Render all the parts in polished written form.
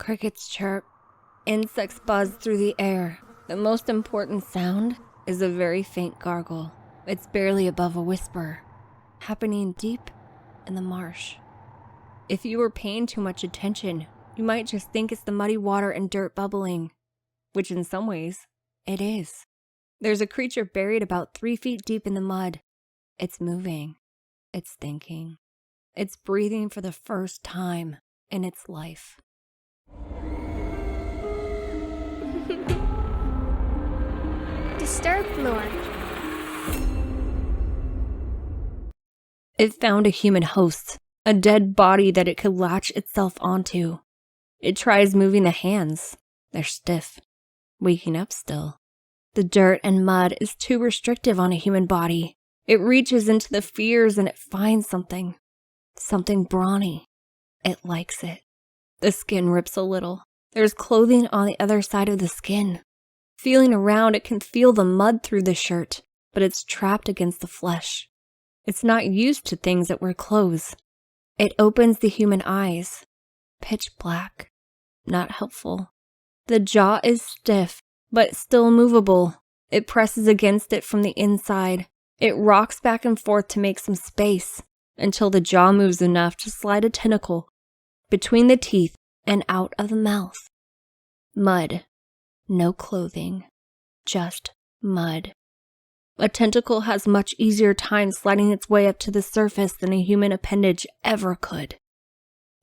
Crickets chirp. Insects buzz through the air. The most important sound is a very faint gargle. It's barely above a whisper, happening deep in the marsh. If you were paying too much attention, you might just think it's the muddy water and dirt bubbling, which in some ways, it is. There's a creature buried about 3 feet deep in the mud. It's moving. It's thinking. It's breathing for the first time in its life. Disturbed lore. It found a human host, a dead body that it could latch itself onto. It tries moving the hands. They're stiff, waking up still. The dirt and mud is too restrictive on a human body. It reaches into the fears and it finds something brawny. It likes it. The skin rips a little. There's clothing on the other side of the skin. Feeling around, it can feel the mud through the shirt, but it's trapped against the flesh. It's not used to things that wear clothes. It opens the human eyes. Pitch black. Not helpful. The jaw is stiff, but still movable. It presses against it from the inside. It rocks back and forth to make some space until the jaw moves enough to slide a tentacle between the teeth and out of the mouth. Mud. No clothing. Just mud. A tentacle has much easier time sliding its way up to the surface than a human appendage ever could.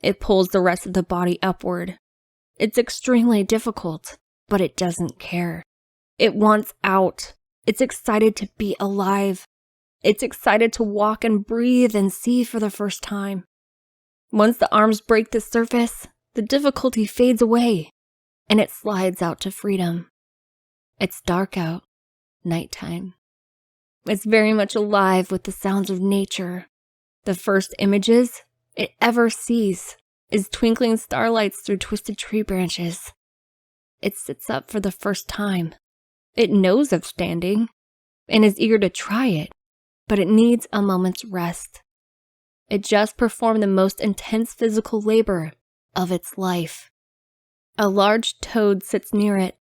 It pulls the rest of the body upward. It's extremely difficult, but it doesn't care. It wants out. It's excited to be alive. It's excited to walk and breathe and see for the first time. Once the arms break the surface, the difficulty fades away, and it slides out to freedom. It's dark out, nighttime. It's very much alive with the sounds of nature. The first images it ever sees is twinkling starlights through twisted tree branches. It sits up for the first time. It knows of standing and is eager to try it, but it needs a moment's rest. It just performed the most intense physical labor of its life. A large toad sits near it.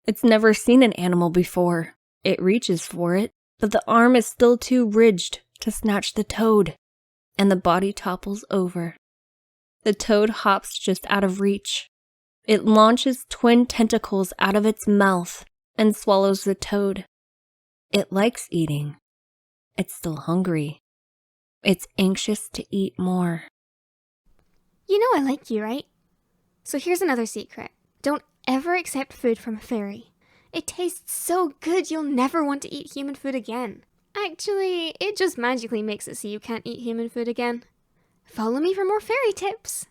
It's never seen an animal before. It reaches for it, but the arm is still too ridged to snatch the toad, and the body topples over. The toad hops just out of reach. It launches twin tentacles out of its mouth and swallows the toad. It likes eating. It's still hungry. It's anxious to eat more. You know I like you, right? So here's another secret. Don't ever accept food from a fairy. It tastes so good you'll never want to eat human food again. Actually, it just magically makes it so you can't eat human food again. Follow me for more fairy tips.